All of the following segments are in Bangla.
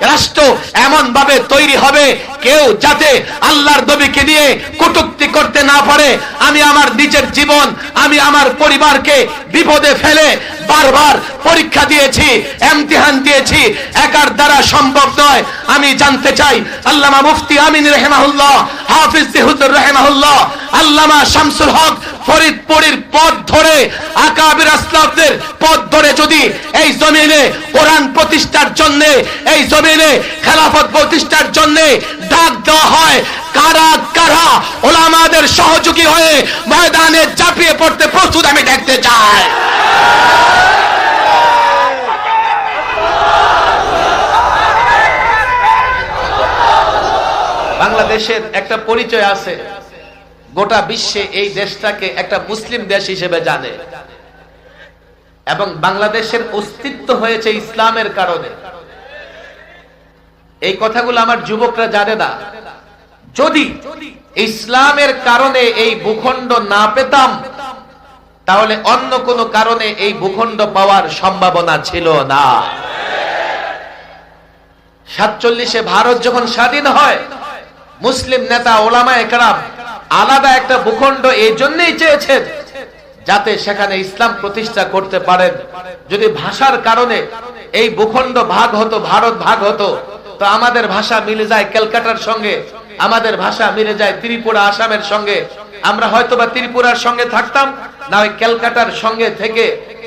রাষ্ট্র এমন ভাবে তৈরি হবে কেউ যাতে আল্লাহর নবীকে নিয়ে কটূক্তি করতে না পারে। আমি আমার নিজের জীবন, আমি আমার পরিবারকে বিপদে ফেলে বারবার পরীক্ষা দিয়েছি, ইমতিহান দিয়েছি, একার দ্বারা সম্ভব নয়। আমি জানতে চাই আল্লামা মুফতি আমিন রাহিমাহুল্লাহ, হাফিজ হুজুর রাহিমাহুল্লাহ, আল্লামা শামসুল হক ফরিদপুরের পথ ধরে, আকাবির আসলাফদের পথ ধরে যদি এই জমিনে কোরআন প্রতিষ্ঠার জন্য, এই জমিনে খেলাফত প্রতিষ্ঠার জন্য ডাক দেওয়া হয়, কারা কারা উলামাদের সহযোগী হয়ে ময়দানে ঝাঁপিয়ে পড়তে প্রস্তুত আমি দেখতে চাই। বাংলাদেশের একটা পরিচয় আছে, গোটা বিশ্বে এই দেশটাকে একটা মুসলিম দেশ হিসেবে জানে, এবং বাংলাদেশের অস্তিত্ব হয়েছে ইসলামের কারণে। এই কথাগুলো আমার যুবকরা জানে না। যদি ইসলামের কারণে এই ভূখণ্ড না পেতাম, তাহলে অন্য কোনো কারণে এই ভূখণ্ড পাওয়ার সম্ভাবনা ছিল না। 47-এ ভারত যখন স্বাধীন হয়, মুসলিম নেতা ওলামায়ে কেরাম আলাদা একটা ভূখণ্ড এই জন্যই চেয়েছেন যাতে সেখানে ইসলাম প্রতিষ্ঠা করতে পারেন। যদি ভাষার কারণে এই ভূখণ্ড ভাগ হতো, ভারত ভাগ হতো, তো আমাদের ভাষা মিলে যায় ক্যালকাটার সঙ্গে, আমাদের ভাষা মিলে যায় ত্রিপুরা আসামের সঙ্গে, আমরা হয়তোবা ত্রিপুরার সঙ্গে থাকতাম, না ওই ক্যালকাটার সঙ্গে থেকে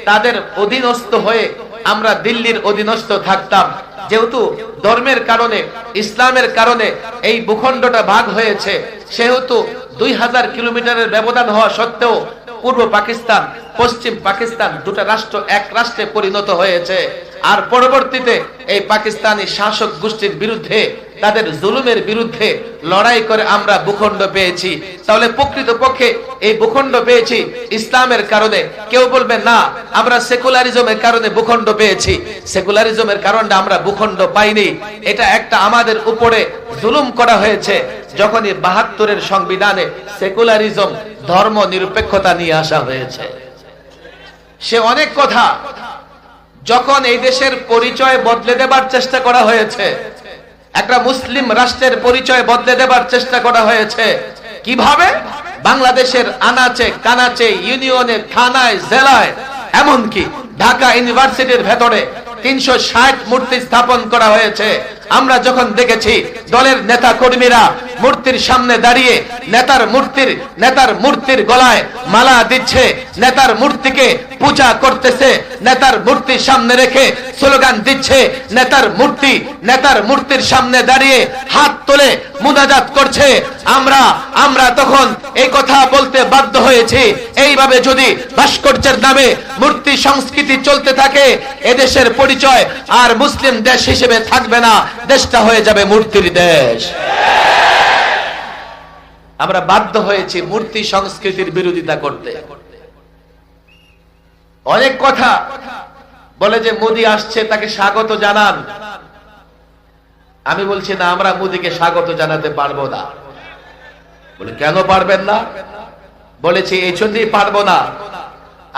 তাদের অধীনস্থ হয়ে আমরা দিল্লির অধীনস্থ থাকতাম। যেহেতু ধর্মের কারণে, ইসলামের কারণে এই ভূখণ্ডটা ভাগ হয়েছে, সেহেতু 2000 কিলোমিটারের ব্যবধান হওয়া সত্ত্বেও পূর্ব পাকিস্তান, পশ্চিম পাকিস্তান দুটো রাষ্ট্র এক রাষ্ট্রে পরিণত হয়েছে। আর পরবর্তীতে এই পাকিস্তানি শাসক গোষ্ঠীর বিরুদ্ধে, তাদের জুলুমের বিরুদ্ধে লড়াই করে আমরা ভূখণ্ড পেয়েছি। তাহলে প্রকৃতপক্ষে এই ভূখণ্ড পেয়েছি ইসলামের কারণে। কেউ বলবে না আমরা সেকুলারিজমের কারণে ভূখণ্ড পেয়েছি। সেকুলারিজমের কারণে আমরা ভূখণ্ড পাইনি, এটা একটা আমাদের উপরে জুলুম করা হয়েছে। যখনই 72-এর সংবিধানে সেকুলারিজম, ধর্ম নিরপেক্ষতা নিয়ে আসা হয়েছে, সে অনেক কথা যখন এই দেশের পরিচয় বদলে দেবার চেষ্টা করা হয়েছে, একটা মুসলিম রাষ্ট্রের পরিচয় বদলে দেবার চেষ্টা করা হয়েছে, কিভাবে বাংলাদেশের আনাচে কানাচে, ইউনিয়নে, থানায়, জেলায়, এমনকি ঢাকা ইউনিভার্সিটির ভেতরে 360 মূর্তি স্থাপন করা হয়েছে। আমরা যখন দেখেছি দলের নেতা কর্মীরা মূর্তির সামনে দাঁড়িয়ে নেতার মূর্তির গলায় মালা দিচ্ছে, নেতার মূর্তিকে পূজা করতেছে, নেতার মূর্তির সামনে রেখে স্লোগান দিচ্ছে, নেতার মূর্তির সামনে দাঁড়িয়ে হাত তুলে মুনাজাত করছে, আমরা তখন এই কথা বলতে বাধ্য হয়েছি, এইভাবে যদি ভাস্কর্যের নামে মূর্তি সংস্কৃতি চলতে থাকে, এদেশের পরিচয় আর মুসলিম দেশ হিসেবে থাকবে না, দেশটা হয়ে যাবে মূর্তির দেশ। আমরা বাধ্য হয়েছি মূর্তি সংস্কৃতির বিরোধিতা করতে। অনেক কথা বলে যে মোদি আসছে, তাকে স্বাগত জানান। আমি বলছি না, আমরা মোদিকে স্বাগত জানাতে পারবো না। বলে কেন পারবেন না? বলেছি এই জন্যই পারবো না,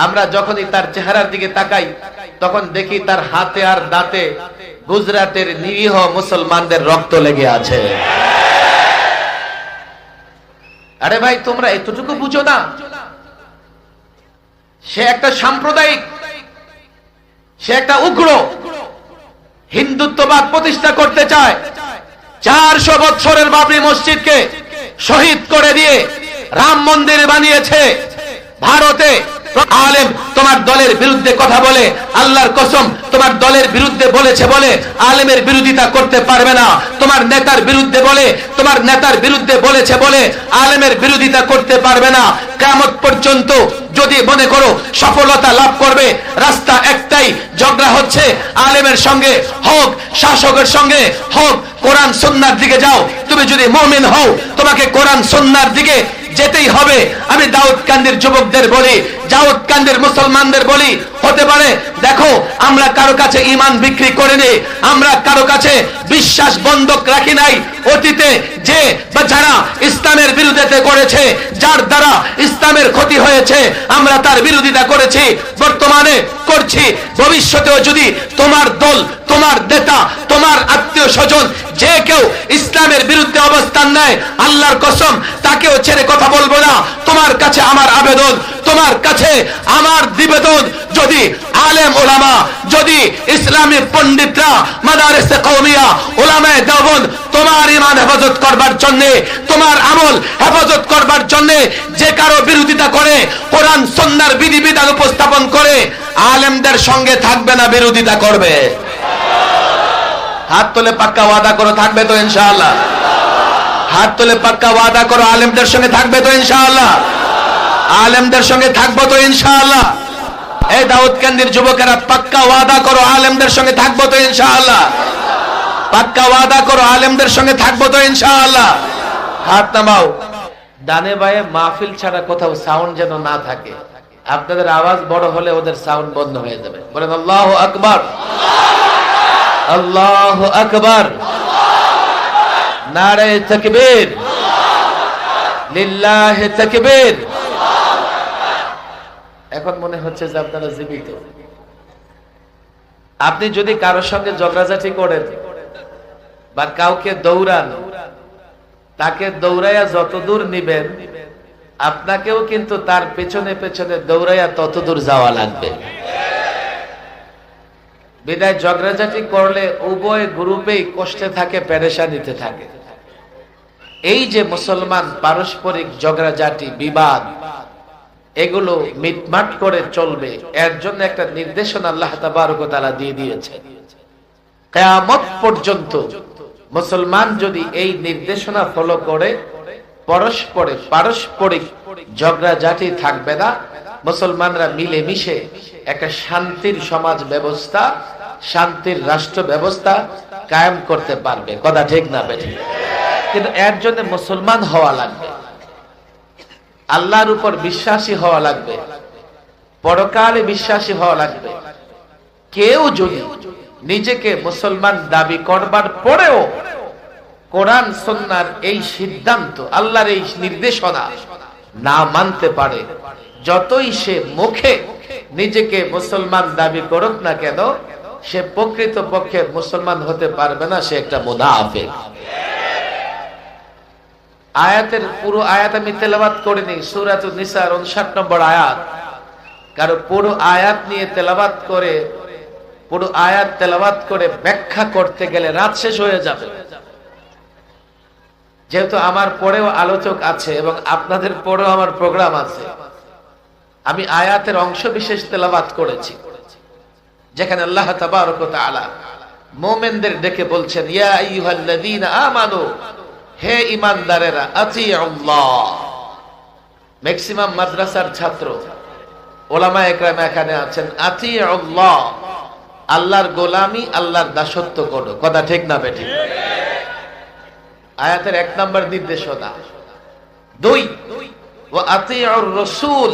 আমরা যখনই তার চেহারার দিকে তাকাই তখন দেখি তার হাতে আর দাঁতে গুজরাটের নিরীহ মুসলমানদের রক্ত লেগে আছে। আরে ভাই, তোমরা এতটুকু বুঝো না? সে একটা সাম্প্রদায়িক, সে একটা উগ্র হিন্দুত্ববাদ প্রতিষ্ঠা করতে চায়। 400 বছরের বাবরি মসজিদকে শহীদ করে দিয়ে রাম মন্দির বানিয়েছে। ভারতে আলেম তোমার দলের বিরুদ্ধে কথা বলে, আল্লাহর কসম তোমার দলের বিরুদ্ধে বলেছে বলে আলেমের বিরোধিতা করতে পারবে না। তোমার নেতার বিরুদ্ধে বলেছে বলে আলেমের বিরোধিতা করতে পারবে না। কিয়ামত পর্যন্ত যদি মনে করো সফলতা লাভ করবে, রাস্তা একটাই, ঝগড়া হচ্ছে আলেমের সঙ্গে হোক, শাসকের সঙ্গে হোক, কোরআন সুন্নাহর দিকে যাও। তুমি যদি মুমিন হও, তোমাকে কোরআন সুন্নাহর দিকে যেতেই হবে। আমি দাউদকান্দির যুবকদের বলি, দাউদকান্দির মুসলমানদের বলি, হতে পারে দেখো আমরা কারো কাছে ঈমান বিক্রি করিনি, আমরা কারো কাছে বিশ্বাস বন্ধক রাখি নাই। অতীতে যে বা যারা ইসলামের বিরোধিতা করেছে, যার দ্বারা ইসলামের ক্ষতি হয়েছে, আমরা তার বিরোধিতা করেছি, বর্তমানে করছি। ভবিষ্যতেও যদি তোমার দল, তোমার নেতা, তোমার আত্মীয় স্বজন যে কেউ ইসলামের বিরুদ্ধে অবস্থান নেয়, আল্লাহর কসম তাকেও ছেড়ে কথা বলবো না। তোমার কাছে আমার আবেদন, তোমার কাছে আমার নিবেদন, যদি আলেম ওলামা, যদি ইসলামী পণ্ডিতরা, মাদারিসে কওমিয়া, উলামায়ে দেওবন্দ তোমার ঈমান হেফাজত করবার জন্য, তোমার আমল হেফাজত করবার জন্য যে কারো বিরোধিতা করে, কোরআন সুন্নাহর বিধিবিধান উপস্থাপন করে, আলেমদের সঙ্গে থাকবে না, বিরোধিতা করবে। হাত তুলে পাক্কা ওয়াদা করো, থাকবে তো ইনশাআল্লাহ? হাত তুলে পাক্কা ওয়াদা করো, আলেমদের সঙ্গে থাকবে তো ইনশাআল্লাহ? আলেমদের সঙ্গে থাকবো তো ইনশাআল্লাহ? এই দাউদকান্দির যুবকেরা পাক্কা ওয়াদা করো, আলেমদের সঙ্গে থাকবো তো ইনশাআল্লাহ? পাক্কা ওয়াদা করো, আলেমদের সঙ্গে থাকবো তো ইনশাআল্লাহ? হাত নামাও। ডানে বায়ে মাহফিল ছাড়া কোথাও সাউন্ড যেন না থাকে। আপনাদের আওয়াজ বড় হলে ওদের সাউন্ড বন্ধ হয়ে যাবে। বলেন আল্লাহু আকবার, আল্লাহু আকবার, নারে তাকবীর, লিল্লাহি তাকবীর। এখন মনে হচ্ছে যে আপনারা জীবিত। আপনি যদি কারোর সঙ্গে ঝগড়াঝাটি করেন বা কাউকে দৌড়ান, তাকে দৌড়াইয়া যত দূর নিবেন, আপনাকেও কিন্তু তার পেছনে পেছনে দৌড়াইয়া তত দূর যাওয়া লাগবে। বিদায় ঝগড়াঝাটি করলে উভয় গ্রুপেই কষ্টে থাকে, পেরেশানিতে থাকে। এই যে মুসলমান পারস্পরিক ঝগড়াঝাটি, বিবাদ, এগুলো মিটমাট করে চলবে, এর জন্য একটা নির্দেশনা আল্লাহ তাবারক ওয়া তাআলা দিয়ে দিয়েছে। কিয়ামত পর্যন্ত মুসলমান যদি এই নির্দেশনা ফলো করে, পারস্পরিক ঝগড়াঝাটি থাকবে না, মুসলমানরা মিলেমিশে একটা শান্তির সমাজ ব্যবস্থা, শান্তির রাষ্ট্র ব্যবস্থা কায়েম করতে পারবে। কথা ঠিক না বেঠিক? কিন্তু এর জন্য মুসলমান হওয়া লাগবে, আল্লাহর উপর বিশ্বাসী হওয়া লাগবে, পরকালে বিশ্বাসী হওয়া লাগবে। কেউ যদি নিজেকে মুসলমান দাবি করবার পরেও কোরআন সুন্নাহর এই সিদ্ধান্ত, আল্লাহর এই নির্দেশনা না মানতে পারে, যতই সে মুখে নিজেকে মুসলমান দাবি করুক না কেন, সে প্রকৃত পক্ষে মুসলমান হতে পারবে না, সে একটা মুনাফিক। আয়াতের পুরো আয়াত আমি তেলাওয়াত করিনি, সূরাতুন নিসার 59 নম্বর আয়াত। কারণ পুরো আয়াত নিয়ে তেলাওয়াত করে, পুরো আয়াত তেলাওয়াত করে ব্যাখ্যা করতে গেলে রাত শেষ হয়ে যাবে। যেহেতু আমার পরেও আলোচক আছে এবং আপনাদের পরেও আমার প্রোগ্রাম আছে, আমি আয়াতের অংশ বিশেষ তেলাওয়াত করেছি, যেখানে আল্লাহ তাবারক ওয়া তাআলা মুমিনদের ডেকে বলছেন, ইয়া আইয়ুহাল্লাযীনা আমানু, হে ঈমানদারেরা, আতিউল্লাহ। ম্যাক্সিমাম মাদ্রাসার ছাত্র, ওলামা একরাম এখানে আছেন। আতিউল্লাহ, আল্লাহর গোলামি, আল্লাহর দাসত্ব করো। কথা ঠিক না বেঠিক? আয়াতের 1 নম্বর নির্দেশনা। 2, ওয়া আতিউর রাসূল,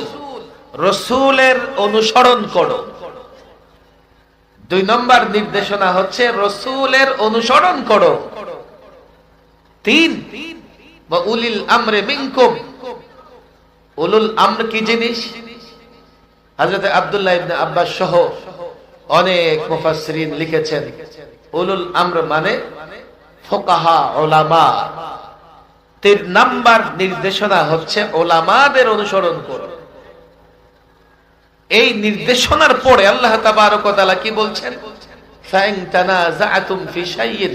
রাসূলের অনুসরণ করো। 2 নম্বর নির্দেশনা হচ্ছে রাসূলের অনুসরণ করো। 3, ওয়া উলিল আমরি মিনকুম। উলুল আমর কি জিনিস? হযরত আব্দুল্লাহ ইবনে আব্বাস সহ অনেক মুফাসসিরিন লিখেছেন, উলুল আমর মানে ফুকাহা, উলামা। 3 নাম্বার নির্দেশনা হচ্ছে উলামাদের অনুসরণ করো। এই নির্দেশনার পরে আল্লাহ তাবারক ওয়া তাআলা কি বলছেন? ফাইন তানাযাআতুম ফি শাইইন,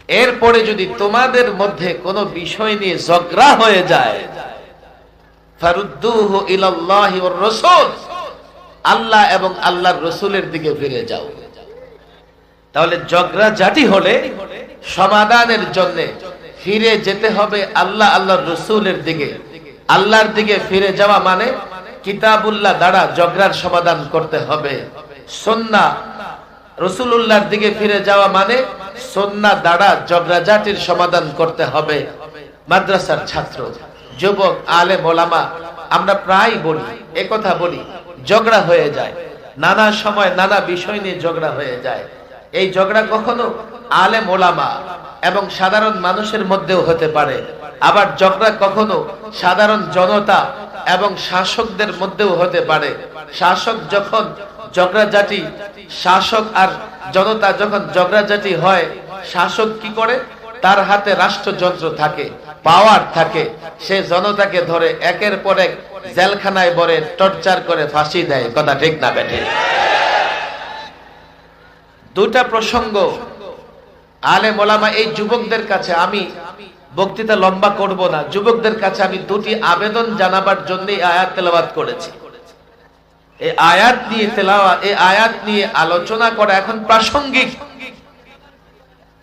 এরপরে যদি তোমাদের মধ্যে কোনো বিষয় নিয়ে ঝগড়া হয়ে যায়, ফারুদ্দুহু ইলাল্লাহি ওয়ার রাসূল, আল্লাহ এবং আল্লাহর রাসূলের দিকে ফিরে যাও। তাহলে ঝগড়া জাতি হলে সমাধানের জন্য ফিরে যেতে হবে আল্লাহ, আল্লাহর রাসূলের দিকে। আল্লাহর দিকে ফিরে যাওয়া মানে কিতাবুল্লাহ দ্বারা ঝগড়ার সমাধান করতে হবে। সুন্নাহ রাসূলুল্লাহর দিকে ফিরে যাওয়া মানে সুন্নাহ দ্বারা ঝগড়াঝাটির সমাধান করতে হবে। মাদ্রাসার ছাত্র, যুবক, আলেম, ওলামা, আমরা প্রায় বলি, একথা বলি, ঝগড়া হয়ে যায়, নানা সময় নানা বিষয় নিয়ে ঝগড়া হয়ে যায়। এই ঝগড়া কখনো আলেম, ওলামা এবং সাধারণ মানুষের মধ্যেও হতে পারে, আবার ঝগড়া কখনো সাধারণ জনতা এবং শাসকদের মধ্যেও হতে পারে। শাসক যখন ঝগড়াঝাটি, শাসক আর জনতা যখন ঝগড়াঝাটি হয়, শাসক কি করে? তার হাতে রাষ্ট্রযন্ত্র থাকে, পাওয়ার থাকে, সে জনতাকে ধরে একের পর এক জেলখানায় ভরে টর্চার করে ফাঁসি দেয়। কথা ঠিক না বেঠে? দুটা প্রসঙ্গ আলেম ওলামা এই যুবকদের কাছে, আমি বক্তৃতা লম্বা করব না, যুবকদের কাছে আমি দুটি আবেদন জানাবার জন্য আয়াত তেলাওয়াত করেছি। এই আয়াত নিয়ে তেলাওয়াত, এই আয়াত নিয়ে আলোচনা করা এখন প্রাসঙ্গিক।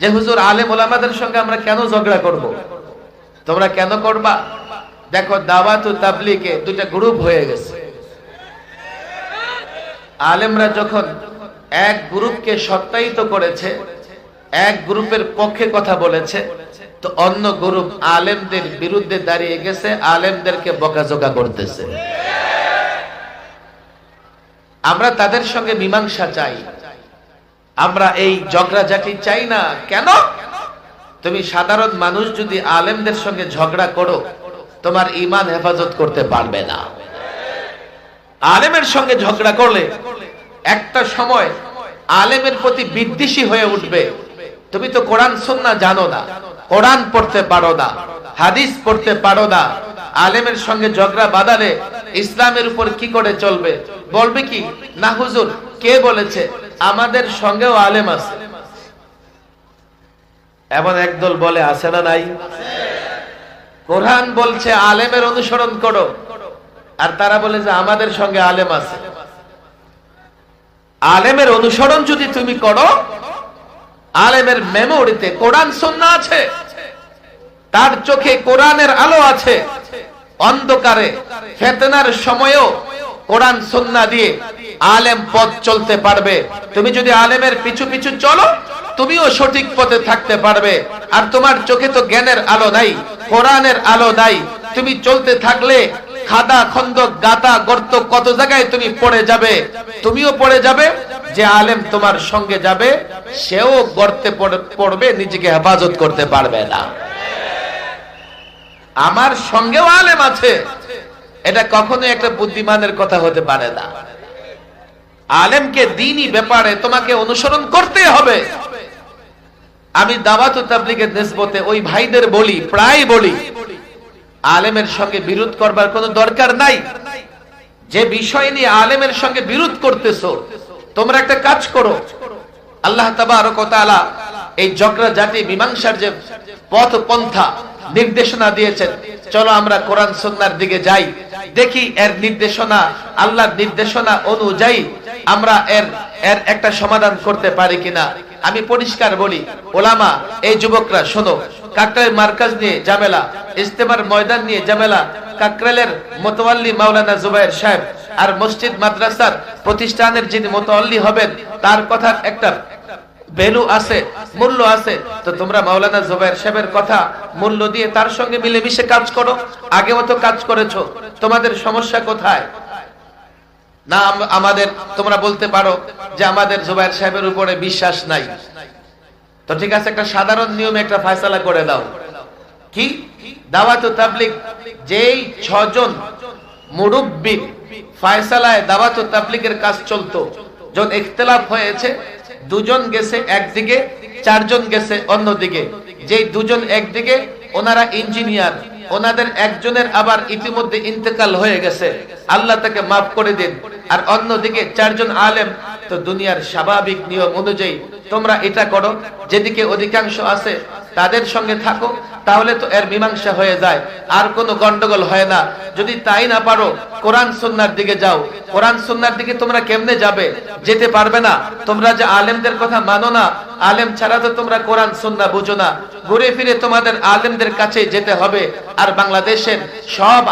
যে হুজুর আলেম ওলামাদের সঙ্গে আমরা কেন ঝগড়া করব? তোমরা কেন করবা? দেখো, দাওয়াত ও তাবলীগে দুইটা গ্রুপ হয়ে গেছে। আলেমরা যখন এক গ্রুপকে সত্যায়িত করেছে, এক গ্রুপের পক্ষে কথা বলেছে, তো অন্য গ্রুপ আলেমদের বিরুদ্ধে দাঁড়িয়ে গেছে, আলেমদেরকে বকাঝকা করতেছে। আমরা তাদের সঙ্গে মীমাংসা চাই, আমরা এই ঝগড়াঝাটি চাই না। কেন? তুমি সাধারণ মানুষ যদি আলেমদের সঙ্গে ঝগড়া করো, তোমার ঈমান হেফাজত করতে পারবে না। আলেমের সঙ্গে ঝগড়া করলে একটা সময় আলেমের প্রতি বিদ্বেষী হয়ে উঠবে। তুমি তো কোরআন সুন্নাহ জানো না, কোরআন পড়তে পারো না, হাদিস পড়তে পারো না, আলেমের সঙ্গে ঝগড়া বাঁধালে ইসলামের উপর কি করে চলবে? বলবে কি, না হুজুর কে বলেছে, আমাদের সঙ্গেও আলেম আছে। এমন একদল বলে, আছে না নাই? কোরআন বলছে আলেমের অনুসরণ করো, আর তারা বলে যে আমাদের সঙ্গে আলেম আছে। আলেমের অনুসরণ যদি তুমি করো, আলেমের মেমোরিতে কোরআন সুন্নাহ আছে, তার চোখে কোরআনের আলো আছে, অন্ধকারে ফিতনার সময়েও কোরআন সুন্নাহ দিয়ে আলেম পথ চলতে পারবে। তুমি যদি আলেমের পিছু পিছু চলো, তুমিও সঠিক পথে থাকতে পারবে। আর তোমার চোখে তো জ্ঞানের আলো নাই, কোরআনের আলো নাই, তুমি চলতে থাকলে খাদা খন্দক গাতা গর্ত কত জায়গায় তুমি পড়ে যাবে, তুমিও পড়ে যাবে। যে আলেম তোমার সঙ্গে যাবে সেও গর্তে পড়বে, নিজেকে হেফাজত করতে পারবে না। আমার সঙ্গেও আলেম আছে, এটা কখনো একটা বুদ্ধিমানের কথা হতে পারে না। আলেমকে দ্বীনি ব্যাপারে তোমাকে অনুসরণ করতে হবে। আমি দাওয়াত ও তাবলীগের নিসবতে ওই ভাইদের বলি, প্রায় বলি, আলেমের সঙ্গে বিরোধ করবার কোনো দরকার নাই। যে বিষয় নিয়ে আলেমের সঙ্গে বিরোধ করতেছো, তোমরা একটা কাজ করো। আল্লাহ তাবারক ওয়া তাআলা এই ঝগড়াঝাটি মীমাংসার যে পথ পন্থা নির্দেশনা দিয়েছেন, চলো আমরা কোরআন সুন্নাহর দিকে যাই, দেখি এর নির্দেশনা, আল্লাহর নির্দেশনা অনুযায়ী আমরা এর একটা সমাধান করতে পারি কিনা। আমি পরিষ্কার বলি, ওলামা, এই যুবকরা শোনো, কাকরাইল মার্কাজ নিয়ে ঝামেলা, ইজতেমার ময়দান নিয়ে ঝামেলা, কাকরাইলের মুতাওয়াল্লি মাওলানা জুবায়ের সাহেব আর মসজিদ মাদ্রাসার প্রতিষ্ঠানের যিনি মুতাওয়াল্লি হবেন, তার কথার একটা ভ্যালু আছে, মূল্য আছে। তো তোমরা মাওলানা জুবায়ের সাহেবের কথা মূল্য দিয়ে তার সঙ্গে মিলেমিশে কাজ করো। আগেও তো কাজ করেছো, তোমাদের সমস্যা কোথায়? না আমাদের, তোমরা বলতে পারো যে আমাদের জুবায়ের সাহেবের উপরে বিশ্বাস নাই। তো ঠিক আছে, একটা সাধারণ নিয়মে একটা ফয়সালা করে দাও। কি? দাওয়াত ও তাবলীগ যেই 6 জন মুরব্বি ফয়সালায় দাওয়াত ও তাবলীগের কাজ চলতো, যখন ইখতিলাফ হয়েছে, 2 জন গেছে একদিকে, 4 জন গেছে অন্যদিকে। যেই 2 জন একদিকে, ওনারা ইঞ্জিনিয়ার, ওনাদের একজনের আবার ইতিমধ্যে ইন্তেকাল হয়ে গেছে, আল্লাহ তাকে মাফ করে দিন। আর অন্যদিকে 4 জন আলেম। তো দুনিয়ার স্বাভাবিক নিয়ম অনুযায়ী তোমরা এটা করো, যেদিকে অধিকাংশ আছে তাদের সঙ্গে থাকো, তাহলে তো এর মীমাংসা হয়ে যায়, আর কোনো গন্ডগোল হয় না। যদি তাই না পারো, কোরআন সুন্নাহর দিকে যাও। কোরআন সুন্নাহর দিকে তোমরা কেমনে যাবে? যেতে পারবে না। তোমরা যে আলেমদের কথা মানো না, আলেম ছাড়া তো তোমরা কোরআন সুন্নাহ বুঝো না। ঘুরে ফিরে তোমাদের আলেমদের কাছে যেতে হবে। আর বাংলাদেশের সব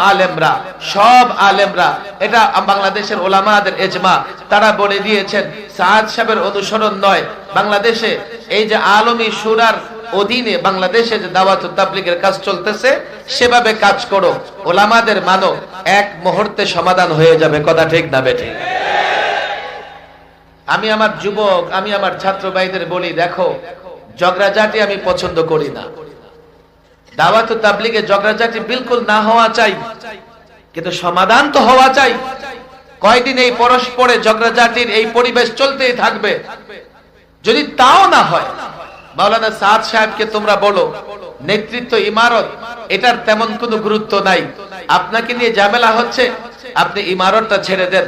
আলেমরা, এটা বাংলাদেশের ওলামাদের ইজমা, তারা বলে দিয়েছেন, সাদ সাহেবের অনুসরণ নয়, বাংলাদেশে এই যে আলমী শুরার অধীনে বাংলাদেশে যে দাওয়াত ও তাবলীগের কাজ চলতেছে, সেভাবে কাজ করো, ওলামাদের মানো, এক মুহূর্তে সমাধান হয়ে যাবে। কথা ঠিক না বেঠিক? আমি আমার যুবক, আমি আমার ছাত্র ভাইদের বলি, দেখো, ঝগড়াঝাটি আমি পছন্দ করি না। দাওয়াত ও তাবলীগে ঝগড়াঝাটি বিলকুল না হওয়া চাই, কিন্তু সমাধান তো হওয়া চাই। কয়দিন এই পরস্পরে ঝগড়াঝাটির এই পরিবেশ চলতেই থাকবে? যদি তাও না হয়, মাওলানা সাদ সাহেবকে তোমরা বলো নেতৃত্ব ইমারত এটার তেমন কোনো গুরুত্ব নাই, আপনাকে নিয়ে ঝামেলা হচ্ছে, আপনি ইমারতটা ছেড়ে দেন,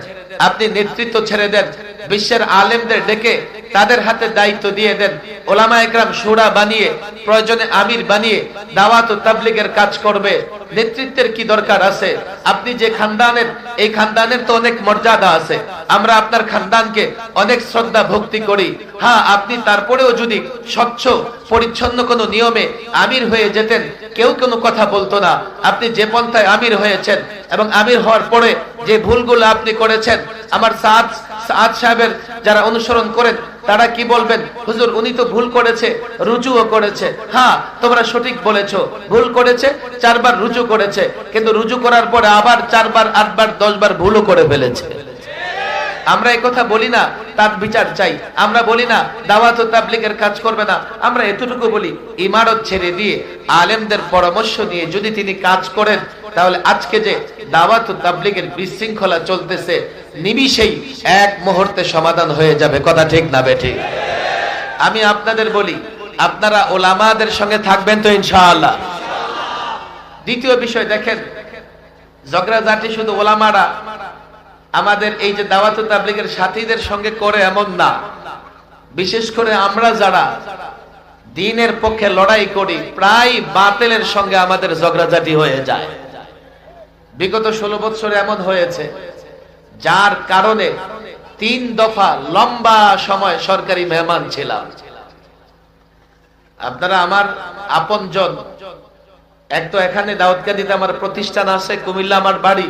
আপনি নেতৃত্ব ছেড়ে দেন, বিশ্বের আলেমদের ডেকে তাদের হাতে দায়িত্ব দিয়ে দেন, ওলামা একরাম শুরা বানিয়ে প্রয়োজনে আমির বানিয়ে দাওয়াত ও তাবলীগের কাজ করবে। নেতৃত্বের কি দরকার আছে? আপনি যে খানদানের, এই খানদানের তো অনেক মর্যাদা আছে, আমরা আপনার খানদানকে অনেক শ্রদ্ধা ভক্তি করি। হ্যাঁ, আপনি তারপরেও যদি স্বচ্ছ পরিচ্ছন্ন কোনো নিয়মে আমির হয়ে যেতেন, কেউ কোনো কথা বলতো না। আপনি যে পন্থায় আমির হয়েছেন এবং আমির হওয়ার পরে যে ভুলগুলো আপনি করেছেন, আমার সাদ সাহেবের যারা অনুসরণ করেন তারা কি বলবেন? হুজুর উনি তো ভুল করেছে, রুজুও করেছে। হ্যাঁ, তোমরা সঠিক বলেছো, ভুল করেছে, 4 বার রুজু করেছে, কিন্তু রুজু করার পরে আবার 4 বার 8 বার 10 বার ভুলও করে ফেলেছে। আমরা এই কথা বলি না তার বিচার চাই, আমরা বলি না দাওয়াত ও তাবলীগের কাজ করবে না, আমরা এতটুকু বলি ইমারত ছেড়ে দিয়ে আলেমদের পরামর্শ নিয়ে যদি তিনি কাজ করেন, তাহলে আজকে যে দাওয়াত ও তাবলীগের বিশৃঙ্খলা চলতেছে নিমিষেই এক মুহূর্তে সমাধান হয়ে যাবে। কথা ঠিক না বেঠিক? আমি আপনাদের বলি, আপনারা ওলামাদের সঙ্গে থাকবেন তো ইনশাআল্লাহ? দ্বিতীয় বিষয় দেখেন, ঝগড়াঝাটি শুধু ওলামারা আমাদের এই যে দাওয়াত ও তাবলীগের সাথীদের সঙ্গে করে এমন না, বিশেষ করে আমরা যারা দ্বীনের পক্ষে লড়াই করি প্রায় বাতিলের সঙ্গে আমাদের ঝগড়াঝাটি হয়ে যায়। বিগত 16 বছর এমন হয়েছে যার কারণে 3 দফা লম্বা সময় সরকারি মেহমান ছিলাম। আপনারা আমার আপনজন, এক তো এখানে দাউদকান্দিতে আমার প্রতিষ্ঠান আছে, কুমিল্লা আমার বাড়ি,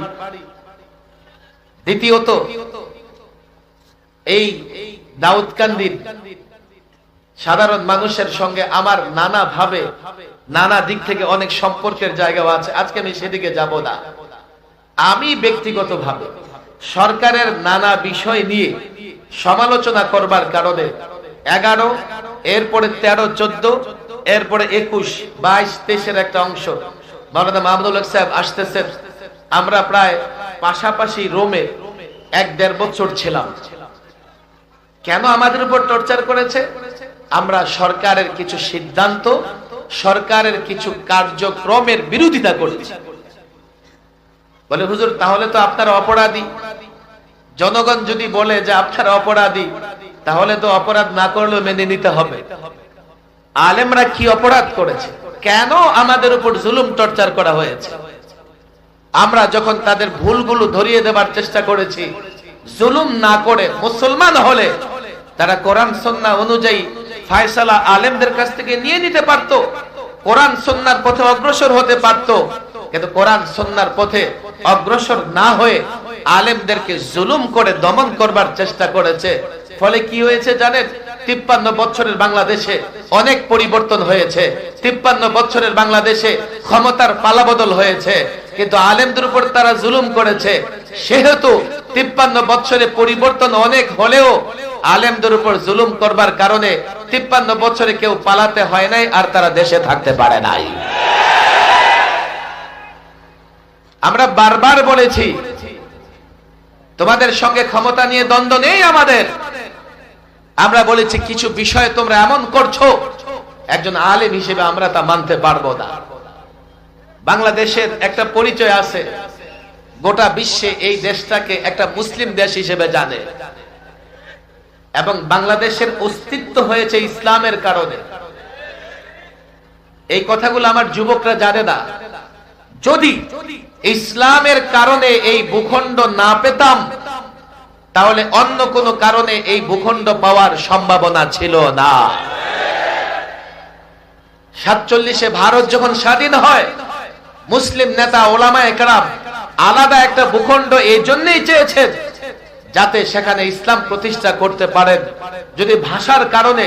দ্বিতীয়ত এই দাউদকান্দির সাধারণ মানুষের সঙ্গে আমার নানা ভাবে নানা দিক থেকে অনেক সম্পর্কের জায়গা আছে, আজকে আমি সেদিকে যাব না। আমি ব্যক্তিগতভাবে সরকারের নানা বিষয় নিয়ে সমালোচনা করবার কারণে 11, এরপরে 13, 14, এরপরে 21, 22, 23-এর একটা অংশ মাওলানা মাহমুদুল হক সাহেব আসতেছেন, আমরা প্রায় পাশাপাশি রোমে 1-1.5 বছর ছিলাম। কেন আমাদের উপর টর্চার করেছে? আমরা সরকারের কিছু সিদ্ধান্ত, সরকারের কিছু কার্যক্রমের বিরোধিতা করেছি। বলে হুজুর তাহলে তো আপনারা অপরাধী। জনগণ যদি বলে যে আপনারা অপরাধী, তাহলে তো অপরাধ না করলেও মেনে নিতে হবে। আলেমরা কি অপরাধ করেছে? কেন আমাদের উপর জুলুম টর্চার করা হয়েছে? আমরা যখন তাদের ভুলগুলো ধরিয়ে দেবার চেষ্টা করেছি, জুলুম না করে মুসলমান হলে তারা কোরআন সুন্নাহ অনুযায়ী ফয়সালা আলেমদের কাছ থেকে নিয়ে নিতে পারত, কোরআন সুন্নাহর পথে অগ্রসর হতে পারত। কিন্তু কোরআন সুন্নাহর পথে অগ্রসর না হয়ে আলেমদেরকে জুলুম করে দমন করবার চেষ্টা করেছে। ফলে কি হয়েছে জানেন? 53 বছরের বাংলাদেশে অনেক পরিবর্তন হয়েছে। 53 বছরের বাংলাদেশে ক্ষমতার পালাবদল হয়েছে, কিন্তু আলেমদের উপর তারা জুলুম করেছে। সেহেতু 53 বছরে পরিবর্তন অনেক হলেও আলেমদের উপর জুলুম করবার কারণে 53 বছরে কেউ পালাতে হয় নাই, আর তারা দেশে থাকতে পারে নাই। আমরা বারবার বলেছি তোমাদের সঙ্গে ক্ষমতা নিয়ে দ্বন্দ্ব নেই আমাদের। আমরা বলেছি কিছু বিষয়ে তোমরা এমন করছো, একজন আলেম হিসেবে আমরা তা মানতে পারবো না। বাংলাদেশের একটা পরিচয় আছে, গোটা বিশ্বে এই দেশটাকে একটা মুসলিম দেশ হিসেবে জানে, এবং বাংলাদেশের অস্তিত্ব হয়েছে ইসলামের কারণে। এই কথাগুলো আমার যুবকরা জানে না। যদি ইসলামের কারণে এই ভূখণ্ড না পেতাম, তাহলে অন্য কোনো কারণে এই ভূখণ্ড পাওয়ার সম্ভাবনা ছিল না। 47-এ ভারত যখন স্বাধীন হয়, মুসলিম নেতা ওলামায়ে কেরাম আলাদা একটা ভূখণ্ড এই জন্যই চেয়েছেন যাতে সেখানে ইসলাম প্রতিষ্ঠা করতে পারেন। যদি ভাষার কারণে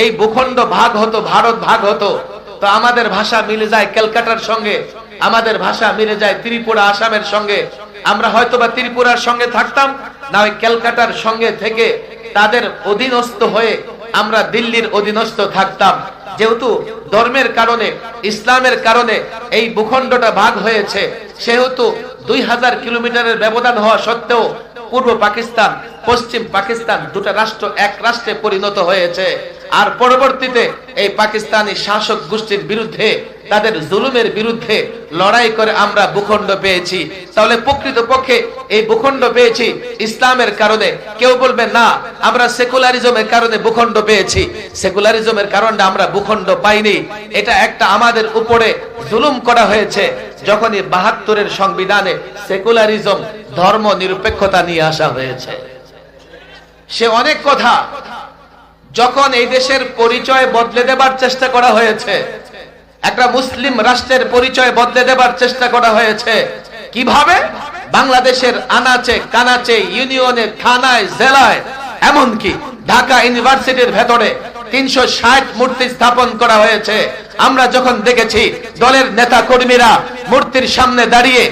এই ভূখণ্ড ভাগ হতো, ভারত ভাগ হতো, তো আমাদের ভাষা মিলে যায় ক্যালকাটার সঙ্গে, আমাদের ভাষা মিলে যায় ত্রিপুরা আসামের সঙ্গে, আমরা হয়তোবা ত্রিপুরার সঙ্গে থাকতাম, না ওই ক্যালকাটার সঙ্গে থেকে তাদের অধীনস্থ হয়ে আমরা দিল্লির অধীনস্থ থাকতাম। যেহেতু ধর্মের কারণে, ইসলামের কারণে এই ভূখণ্ডটা ভাগ হয়েছে, সেহেতু 2000 কিলোমিটারের ব্যবধান হওয়া সত্ত্বেও পূর্ব পাকিস্তান, পশ্চিম পাকিস্তান দুটো রাষ্ট্র এক রাষ্ট্রে পরিণত হয়েছে। আর পরবর্তীতে এই পাকিস্তানি শাসক গোষ্ঠীর বিরুদ্ধে, তাদের জুলুমের বিরুদ্ধে লড়াই করে আমরা ভূখণ্ড পেয়েছি। তাহলে প্রকৃতপক্ষে এই ভূখণ্ড পেয়েছি ইসলামের কারণে। কেউ বলবে না আমরা সেকুলারিজমের কারণে ভূখণ্ড পেয়েছি। সেকুলারিজমের কারণে আমরা ভূখণ্ড পাইনি, এটা একটা আমাদের উপরে জুলুম করা হয়েছে। যখনই ৭২-এর সংবিধানে সেকুলারিজম, ধর্ম নিরপেক্ষতা নিয়ে আসা হয়েছে, সে অনেক কথা যখন এই দেশের পরিচয় বদলে দেবার চেষ্টা করা হয়েছে, একটা মুসলিম রাষ্ট্রের পরিচয় বদলে দেবার চেষ্টা করা হয়েছে। কিভাবে? বাংলাদেশের আনাচে কানাচে, ইউনিয়নে, থানায়, জেলায়, এমনকি ঢাকা ইউনিভার্সিটির ভেতরে ৩৬০ মূর্তি স্থাপন করা হয়েছে। আমরা যখন দেখেছি দলের নেতা কর্মীরা মূর্তির সামনে দাঁড়িয়ে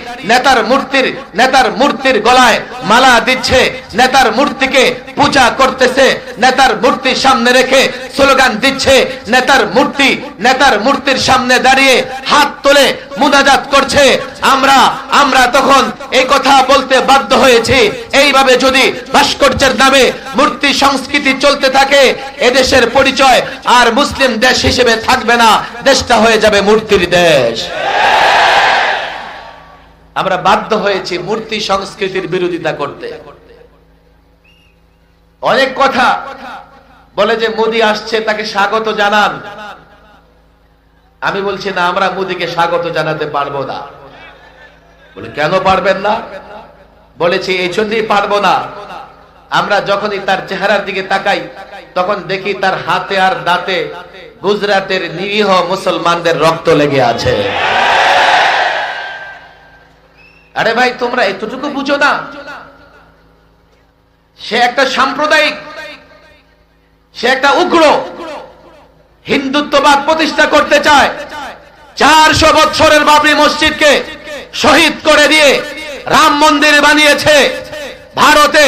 নেতার মূর্তির গলায় মালা দিচ্ছে, নেতার মূর্তিকে পূজা করতেছে, নেতার মূর্তির সামনে রেখে স্লোগান দিচ্ছে, নেতার মূর্তির সামনে দাঁড়িয়ে হাত তুলে মুনাজাত করছে। আমরা তখন এই কথা বলতে বাধ্য হয়েছি, এইভাবে যদি ভাস্কর্যের নামে মূর্তি সংস্কৃতি চলতে থাকে, এদেশের পরিচয় আর মুসলিম দেশ হিসেবে থাকবে না, দেশটা হয়ে যাবে মূর্তির দেশ। আমরা বাধ্য হয়েছি মূর্তি সংস্কৃতির বিরোধিতা করতে। অনেক কথা বলে যে মোদি আসছে, তাকে স্বাগত জানান। আমি বলছি না, আমরা মোদিকে স্বাগত জানাতে পারবো না। বলে কেন পারবেন না? বলেছি এই জন্যই পারবো না, আমরা যখনই তার চেহারার দিকে তাকাই তখন দেখি তার হাতে আর দাঁতে গুজরাটের নিরীহ মুসলমানদের রক্ত লেগে আছে। আরে ভাই, তোমরা এতটুকু বুঝো না? সে একটা সাম্প্রদায়িক, সে একটা উগ্র হিন্দুত্ববাদ প্রতিষ্ঠা করতে চায়। ৪০০ বছরের বাবরি মসজিদকে শহীদ করে দিয়ে রাম মন্দির বানিয়েছে। ভারতে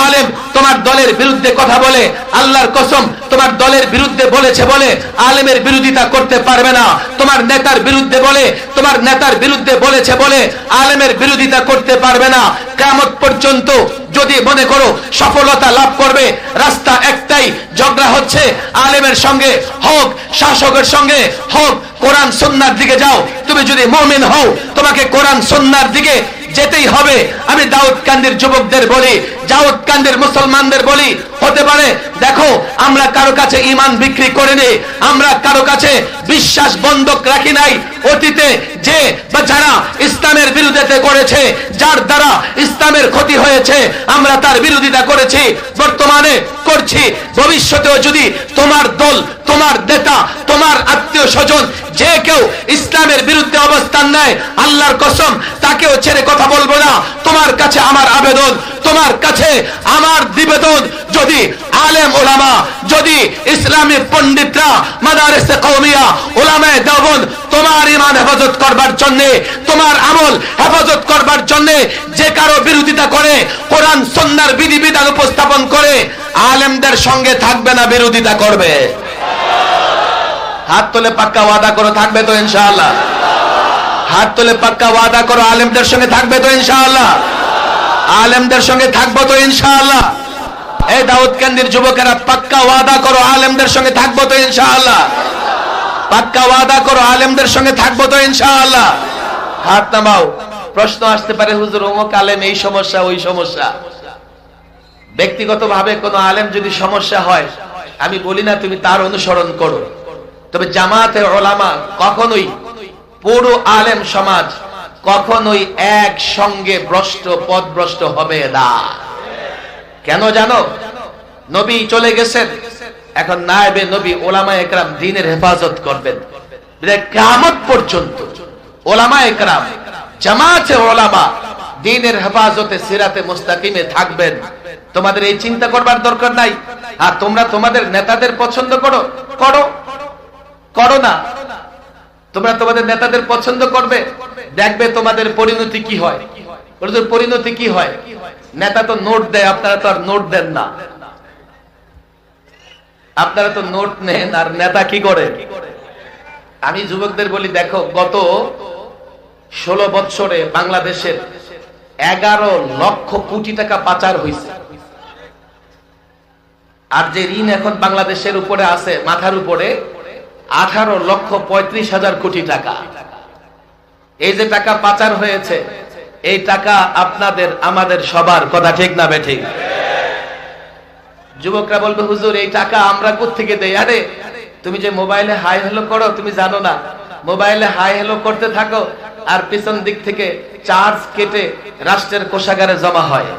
আলেম তোমার দলের বিরুদ্ধে কথা বলে, আল্লাহর কসম তোমার দলের বিরুদ্ধে বলেছে বলে আলেমের বিরোধিতা করতে পারবে না। তোমার নেতার বিরুদ্ধে বলেছে বলে আলেমের বিরোধিতা করতে পারবে না। কিয়ামত পর্যন্ত যদি মনে করো সফলতা লাভ করবে, রাস্তা একটাই, ঝগড়া হচ্ছে আলেমের সঙ্গে হোক, শাসকের সঙ্গে হোক, কোরআন সুন্নাহর দিকে যাও। তুমি যদি মুমিন হও, তোমাকে কোরআন সুন্নাহর দিকে যেতেই হবে। আমি দাউদকান্দির যুবকদের বলি, দাউদকান্দির মুসলমানদের বলি, হতে পারে দেখো আমরা কারো কাছে ঈমান বিক্রি করিনি, আমরা কারো কাছে বিশ্বাস বন্ধক রাখি নাই। অতীতে যে বা যারা ইসলামের বিরোধিতা করেছে, যার দ্বারা ইসলামের ক্ষতি হয়েছে, আমরা তার বিরোধিতা করেছি, বর্তমানে করছি। ভবিষ্যতেও যদি তোমার দল, তোমার নেতা, তোমার আত্মীয় স্বজন যে কেউ ইসলামের বিরুদ্ধে অবস্থান নেয়, আল্লাহর কসম তাকেও ছেড়ে কথা বলবো না। তোমার কাছে আমার আবেদন, তোমার কাছে আমার নিবেদন, যদি আলেম ওলামা, যদি ইসলামী পণ্ডিতরা, মাদারিসে কওমিয়া, উলামায়ে দেওবন্দ তোমার ঈমান হেফাজত করবার জন্য, তোমার আমল হেফাজত করবার জন্য যে কারো বিরোধিতা করে, কোরআন সুন্নাহর বিধিবিধান উপস্থাপন করে, আলেমদের সঙ্গে থাকবে না, বিরোধিতা করবে। হাত তুলে পাক্কা ওয়াদা করো, থাকবে তো ইনশাআল্লাহ? হাত তুলে পাক্কা ওয়াদা করো, আলেমদের সঙ্গে থাকবে তো ইনশাআল্লাহ? আলেমদের সঙ্গে থাকবো তো ইনশাআল্লাহ? এই দাউদকান্দির যুবকেরা পাক্কা ওয়াদা করো, আলেমদের সঙ্গে থাকবো তো ইনশাআল্লাহ? পাক্কা ওয়াদা করো, আলেমদের সঙ্গে থাকবো তো ইনশাআল্লাহ? হাত নামাও। প্রশ্ন আসতে পারে, হুজুর অমুক আলেম এই সমস্যা ওই সমস্যা। ব্যক্তিগতভাবে কোনো আলেম যদি সমস্যা হয়, আমি বলি না তুমি তার অনুসরণ করো, তবে জামাতে ওলামা কখনোই, পুরো আলেম সমাজ কখনোই এক সঙ্গে পথভ্রষ্ট হবে না। কেন জানো? নবী চলে গেছেন, এখন নায়েবে নবী ওলামায়ে কেরাম দ্বীনের হেফাজত করবেন। কিয়ামত পর্যন্ত ওলামায়ে কেরাম, জামাতে ওলামা দ্বীনের হেফাজতে সিরাতে মুস্তাকিমে থাকবেন। তোমাদের এই চিন্তা করবার দরকার নাই। আর তোমরা তোমাদের নেতাদের পছন্দ করো না। তোমরা তোমাদের নেতাদের পছন্দ করবে, দেখবে তোমাদের পরিণতি কি হয়। পরিণতি কি হয়? নেতা তো নোট দেয়, আপনারা তো আর নোট দেন না। আপনারা তো নোট নেন, আর নেতা কি করে? আমি যুবকদের বলি, দেখো গত 16 বছরে বাংলাদেশের 11 লক্ষ কোটি টাকা পাচার হয়েছে। আর যে ঋণ এখন বাংলাদেশের উপরে আছে মাথার উপরে 18,35,000 কোটি টাকা। এই যে টাকা পাচার হয়েছে, এই টাকা আপনাদের আমাদের সবার, কথা ঠিক না বেঠিক? যুবকরা বলবে হুজুর এই টাকা আমরা কোত্থেকে দেই? আরে তুমি যে মোবাইলে হাই হ্যালো করো তুমি জানো না? মোবাইলে হাই হ্যালো করতে থাকো আর পিছন দিক থেকে চার্জ কেটে রাষ্ট্রের কোষাগারে জমা হয়।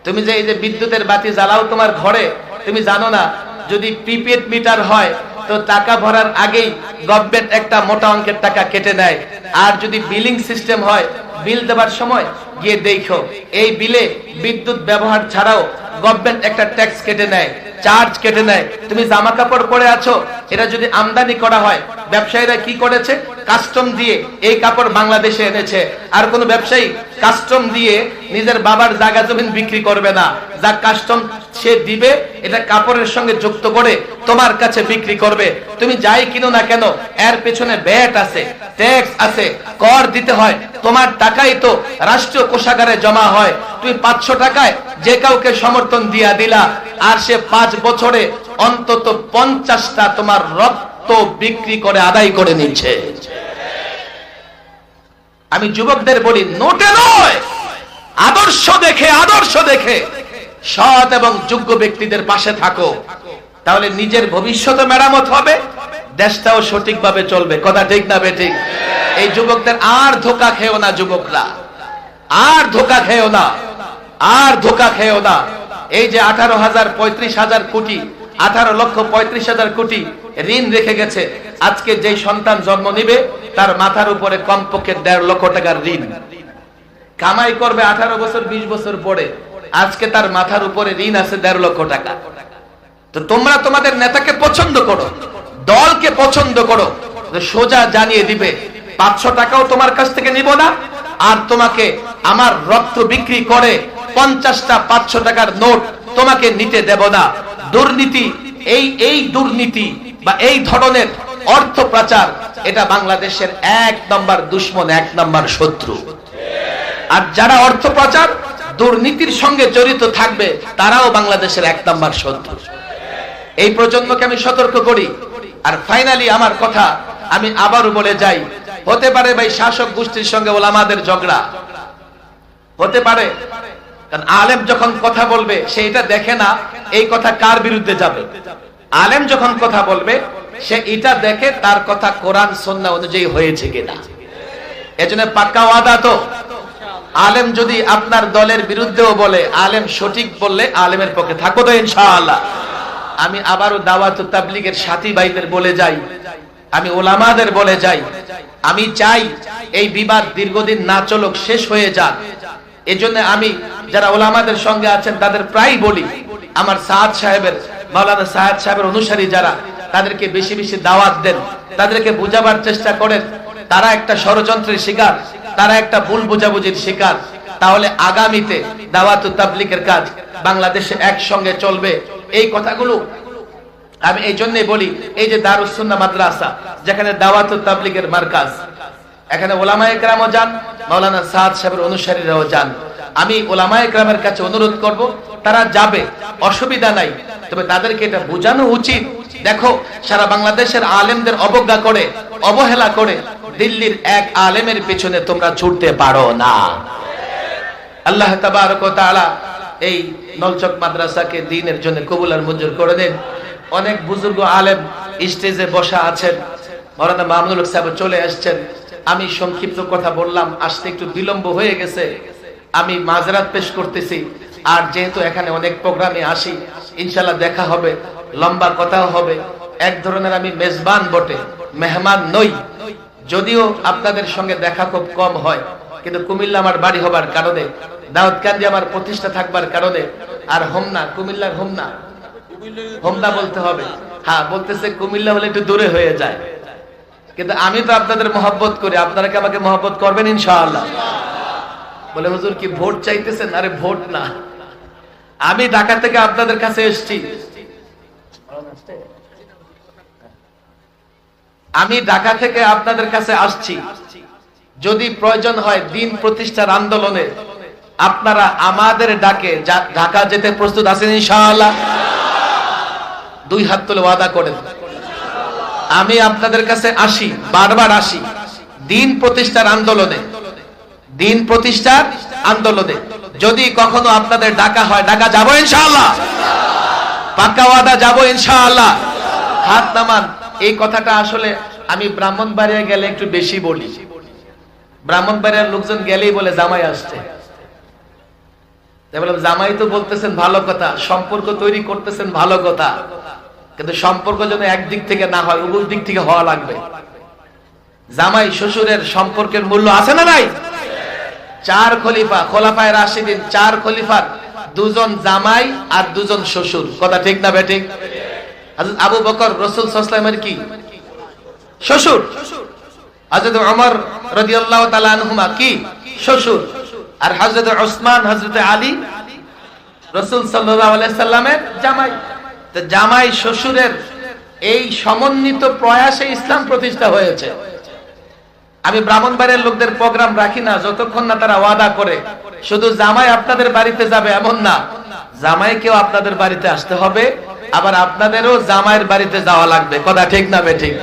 তুমি যে এই যে বিদ্যুতের বাতি জ্বালাও তোমার ঘরে, তুমি জানো না যদি প্রিপেড মিটার হয় তো টাকা ভরার আগেই গভর্নমেন্ট একটা মোটা অঙ্কের টাকা কেটে নেয়। আর যদি বিলিং সিস্টেম হয়, বিল দেওয়ার সময় গিয়ে দেখো এই বিলে বিদ্যুৎ ব্যবহার ছাড়াও গভর্নমেন্ট একটা ট্যাক্স কেটে নেয়, চার্জ কেটে নেয়। তুমি জামা কাপড় পরে আছো, এটা যদি আমদানি করা হয়, ব্যবসায়ীরা কি করেছে? কাস্টম দিয়ে এই কাপড় বাংলাদেশে এনেছে। আর কোন ব্যবসায়ী কাস্টম দিয়ে নিজের বাবার জায়গা জমিন বিক্রি করবে না। যা কাস্টম সে দিবে এটা কাপড়ের সঙ্গে যুক্ত করে তোমার কাছে বিক্রি করবে। তুমি যাই কিনো না কেন এর পেছনে ভ্যাট আছে, ট্যাক্স আছে, কর দিতে হয়। তোমার টাকাই তো রাষ্ট্রীয় কোষাগারে জমা হয়। তুমি 500 টাকায় যে কাউকে সমর্থন দিয়া দিলা, আর সে 5 বছরে অন্তত 50টা তোমার রক্ত বিক্রি করে আদায় করে নিচ্ছে। আমি যুবকদের বলি নোটে নয়, আদর্শ দেখে সৎ এবং যোগ্য ব্যক্তিদের পাশে থাকো, তাহলে নিজের ভবিষ্যৎ মেরামত হবে, দেশটাও সঠিকভাবে চলবে। কথা ঠিক না বেঠিক? এই যুবকদের আর ধোঁকা খেও না, যুবকরা আর ধোঁকা খেও না, আর ধোঁকা খেও না। এই যে 18,35,000 কোটি, 18,35,000 কোটি ঋণ রেখে গেছে, আজকে যেই সন্তান জন্ম নিবে তার মাথার উপরে কমপক্ষে 1.5 লক্ষ টাকার ঋণ কামাই করবে 18 বছর 20 বছর পরে। আজকে তার মাথার উপরে ঋণ আছে 1.5 লক্ষ টাকা। তো তোমরা তোমাদের নেতাকে পছন্দ করো, দলকে পছন্দ করো, সোজা জানিয়ে দিবে 500 টাকাও তোমার কাছ থেকে নিব না, আর তোমাকে আমার রক্ত বিক্রি করে 50টা 500 টাকার নোট তোমাকে নিতে দেব না। দুর্নীতি, এই দুর্নীতি বা এই ধরনের অর্থ পাচার, এটা বাংলাদেশের 1 নম্বর দুশমন, 1 নম্বর শত্রু। আর যারা অর্থ পাচার দুর্নীতির সঙ্গে জড়িত থাকবে তারাও বাংলাদেশের 1 নম্বর শত্রু। এই প্রজন্মকে আমি সতর্ক করি। আর ফাইনালি আমার কথা আমি আবারও বলে যাই, হতে পারে ভাই শাসক গোষ্ঠীর সঙ্গে ওলামাদের ঝগড়া হতে পারে, কারণ আলেম যখন কথা বলবে সে এটা দেখে না এই কথা কার বিরুদ্ধে যাবে। আলেম যখন কথা বলবে সে এটা দেখে তার কথা কোরআন সুন্নাহ অনুযায়ী হয়েছে কিনা। এজন্য পাক্কা ওয়াদা তো, আলেম যদি আপনার দলের বিরুদ্ধেও বলে, আলেম সঠিক বললে আলেমের পক্ষে থাকো তো ইনশাআল্লাহ। আমি আবারও দাওয়াত ও তাবলীগের সাথী ভাইদের বলে যাই, আমি ওলামাদের বলে যাই, আমি চাই এই বিবাদ দীর্ঘদিন না চলুক, শেষ হয়ে যাক। এজন্য আমি যারা ওলামাদের সঙ্গে আছেন তাদের প্রায় বলি, আমার সাদ সাহেবের, মাওলানা সাদ সাহেবের অনুসারী যারা, তাদেরকে বেশি বেশি দাওয়াত দেন, তাদেরকে বুঝাবার চেষ্টা করেন তারা একটা ষড়যন্ত্রের শিকার, তারা একটা ভুল বোঝাবুঝির শিকার। তাহলে আগামীতে দাওয়াত ও তাবলীগের কাজ বাংলাদেশে একসঙ্গে চলবে। এই কথাগুলো আমি এই জন্যই বলি, এই যে দারুস সুন্নাহ মাদ্রাসা যেখানে দাওয়াত ও তাবলীগের মার্কাজ, এখানে ওলামায়ে কেরামও যান, মাওলানা সাদ সাহেবের অনুসারীরাও যান। আমি ওলামায়ে কেরামের কাছে অনুরোধ করব তারা যাবে, অসুবিধা নাই, তবে তাদেরকে এটা বোঝানো উচিত, দেখো সারা বাংলাদেশের আলেমদের অবজ্ঞা করে, অবহেলা করে দিল্লির এক আলেমের পিছনে তোমরা ছুটতে পারো না। আল্লাহ তাবারক ওয়া তাআলা এই নলচক মাদ্রাসাকে দ্বীনের জন্য কবুল আর মঞ্জুর করে দেন। অনেক বুজুর্গ আলেম স্টেজে বসা আছেন, মাওলানা মামুনুল হক সাহেব চলে আসছেন। আমি সংক্ষিপ্ত কথা বললাম, আসতে একটু বিলম্ব হয়ে গেছে, আমি মাযরাত পেশ করতেছি। আর যেহেতু এখানে অনেক প্রোগ্রামে আসি, ইনশাআল্লাহ দেখা হবে, লম্বা কথাও হবে। এক ধরনের আমি মেজবান বটে, মেহমান নই, যদিও আপনাদের সঙ্গে দেখা খুব কম হয়, কিন্তু কুমিল্লা আমার বাড়ি হবার কারণে, দাউদকান্দি আমার প্রতিষ্ঠা থাকবার কারণে, আর হোমনা, কুমিল্লার হোমনা, হোমনা বলতে হবে, হ্যাঁ বলতেছে কুমিল্লা হলে একটু দূরে হয়ে যায়, কিন্তু আমি তো আপনাদের মহব্বত করি, আপনারা কি আমাকে মহব্বত করবেন ইনশাআল্লাহ? বলে হুজুর কি ভোট চাইতেছেন? আরে ভোট না, আমি ঢাকা থেকে আপনাদের কাছে এসেছি, আমি ঢাকা থেকে আপনাদের কাছে আসছি। যদি প্রয়োজন হয় দিন প্রতিষ্ঠার আন্দোলনে আপনারা আমাদের ডাকে ঢাকা যেতে প্রস্তুত আছেন ইনশাআল্লাহ? দুই হাত তুলে ওয়াদা করেন, আমি আপনাদের কাছে আসি, বারবার আসি দিন প্রতিষ্ঠার আন্দোলনে, দিন প্রতিষ্ঠার আন্দোলনে। যদি কখনো আপনাদের ডাকা হয়, ডাকা যাবো ইনশাআল্লাহ, পাক্কা ওয়াদা যাবো ইনশাআল্লাহ। হাত নামান। এই কথাটা আসলে আমি ব্রাহ্মণবাড়িয়া গেলে একটু বেশি বলি। ব্রাহ্মণবাড়িয়ার লোকজন গেলেই বলে জামাই আসছে। জামাই তো বলতেছেন ভালো কথা, সম্পর্ক তৈরি করতেছেন ভালো কথা, কিন্তু সম্পর্ক যেন একদিক থেকে না হয়, উভয় দিক থেকে হওয়া লাগবে। জামাই শ্বশুরের সম্পর্কের মূল্য আছে না নাই? চার খলিফা, খোলাফায়ে রাশিদিন, চার খলিফার দুজন জামাই আর দুজন শ্বশুর। কথা ঠিক না বেঠিক? হযরত আবু বকর রাসূল সাল্লাল্লাহু আলাইহি ওয়াসাল্লামের কি শ্বশুর, হযরত ওমর রাদিয়াল্লাহু তাআলা আনহুমা কি শ্বশুর, আর হযরত ওসমান, হযরত আলী রাসূল সাল্লাল্লাহু আলাইহি সাল্লামের জামাই। তো জামাই শ্বশুরের এই সমন্বিত প্রয়াসে ইসলাম প্রতিষ্ঠা হয়েছে। আমি ব্রাহ্মণবাড়িয়ার লোকদের প্রোগ্রাম রাখি না যতক্ষণ না তারা ওয়াদা করে। শুধু জামাই আপনাদের বাড়িতে যাবে এমন না, জামাইকেও আপনাদের বাড়িতে আসতে হবে, আবার আপনাদেরও জামাইয়ের বাড়িতে যাওয়া লাগবে। কথা ঠিক না বেঠিক?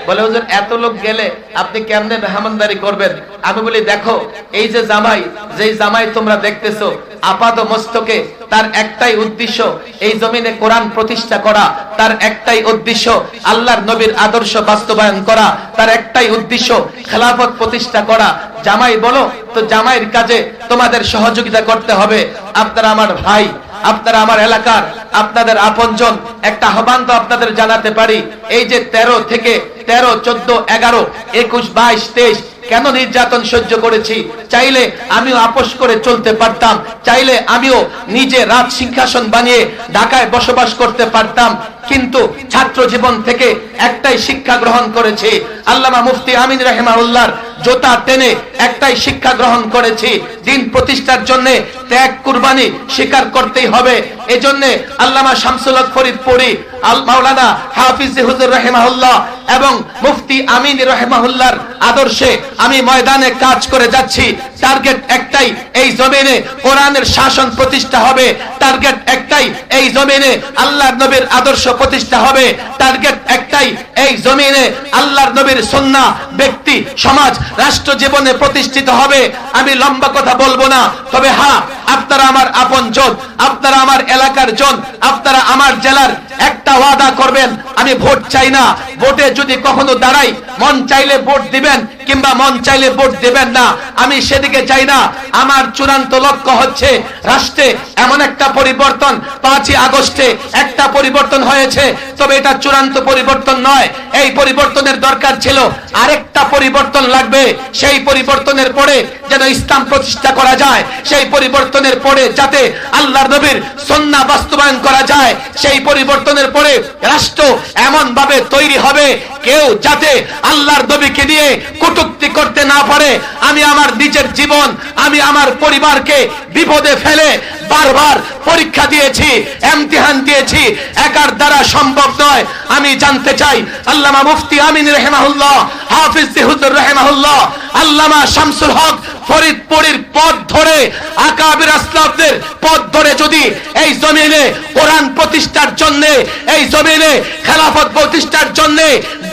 বলে হুজুর এত লোক গেলে আপনি কেমনে মেহমানদারি করবেন? আমি বলি দেখো, এই যে জামাই, যেই জামাই তোমরা দেখতেছো, আপাত মস্তকে তার একটাই উদ্দেশ্য এই জমিনে কোরআন প্রতিষ্ঠা করা, তার একটাই উদ্দেশ্য আল্লাহর নবীর আদর্শ বাস্তবায়ন করা, তার একটাই উদ্দেশ্য খেলাফত প্রতিষ্ঠা করা। জামাই বলো তো জামাইয়ের কাজে তোমাদের সহযোগিতা করতে হবে। আপনারা আমার ভাই, আপনারা আমার এলাকার, আপনাদের আপনজন। একটা আহ্বান তো আপনাদের জানাতে পারি, এই যে 13 থেকে 13, 14, 11, 21, 22, 23 কেন নির্যাতন সহ্য করেছি? চাইলে আমিও আপোষ করে চলতে পারতাম, চাইলে আমিও নিজে রাজ সিংহাসন বানিয়ে ঢাকায় বসবাস করতে পারতাম, কিন্তু ছাত্র জীবন থেকে একটাই শিক্ষা গ্রহণ করেছি, আল্লামা মুফতি আমিন রাহিমাহুল্লাহর জোতা টেনে একটাই শিক্ষা গ্রহণ করেছি, দিন প্রতিষ্ঠার জন্য ত্যাগ কুরবানি স্বীকার করতেই হবে। এজন্য আল্লামা শামসুল হক ফরিদপুরি, আল মাওলানা হাফিজ হুজুর রাহিমাহুল্লাহ এবং মুফতি আমিন রাহিমাহুল্লাহর আদর্শে আমি ময়দানে কাজ করে যাচ্ছি। টার্গেট একটাই, এই জমিনে কোরআনের শাসন প্রতিষ্ঠা হবে। টার্গেট একটাই, এই জমিনে আল্লাহর নবীর আদর্শ প্রতিষ্ঠা হবে। টার্গেট একটাই, এই জমিনে আল্লাহর নবীর সুন্নাহ ব্যক্তি সমাজ রাষ্ট্র জীবনে প্রতিষ্ঠিত হবে। আমি লম্বা কথা বলবো না, তবে হ্যাঁ, আপনারা আমার আপন জন, আপনারা আমার এলাকার জন, আপনারা আমার জেলার একটা ওয়াদা করবেন, আমি ভোট চাই না। ভোটে যদি কখনো দাঁড়াই, মন চাইলে ভোট দিবেন কিংবা মন চাইলে ভোট দিবেন না, আমি সেদিকে চাই না। আমার চূড়ান্ত লক্ষ্য হচ্ছে রাষ্ট্রে এমন একটা পরিবর্তন। 5ই আগস্টে একটা পরিবর্তন হয়েছে, তবে এটা চূড়ান্ত পরিবর্তন নয়। এই পরিবর্তনের দরকার ছিল আরেকটা পরিবর্তন লাগবে। সেই পরিবর্তনের পরে যেন ইসলাম প্রতিষ্ঠা করা যায়, সেই পরিবর্তনের পরে যাতে আল্লাহর নবীর সুন্নাহ বাস্তবায়ন করা যায়, সেই পরিবর্তনের পরে রাষ্ট্র এমন ভাবে তৈরি হবে কেউ যাতে আল্লাহর নবীকে নিয়ে কটূক্তি করতে না পারে। আমি আমার নিজের জীবন, আমি আমার পরিবারকে বিপদে ফেলে বারবার পরীক্ষা দিয়েছি, ইমতিহান দিয়েছি, একার দ্বারা সম্ভব নয়। আমি জানতে চাই আল্লামা মুফতি আমিন রাহিমাহুল্লাহ, হাফিজ হুজুর রাহিমাহুল্লাহ, আল্লামা শামসুল হক ফরিদপুরের পথ ধরে, আকাবির আসলাফদের পথ ধরে যদি এই জমিনে কোরআন প্রতিষ্ঠার জন্য, এই জমিনে খেলাফত প্রতিষ্ঠার জন্য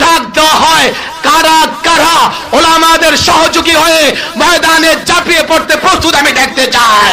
ডাক দেওয়া হয়, কারা কারা উলামাদের সহযোগী হয়ে ময়দানে ঝাঁপিয়ে পড়তে প্রস্তুত আমি দেখতে চাই।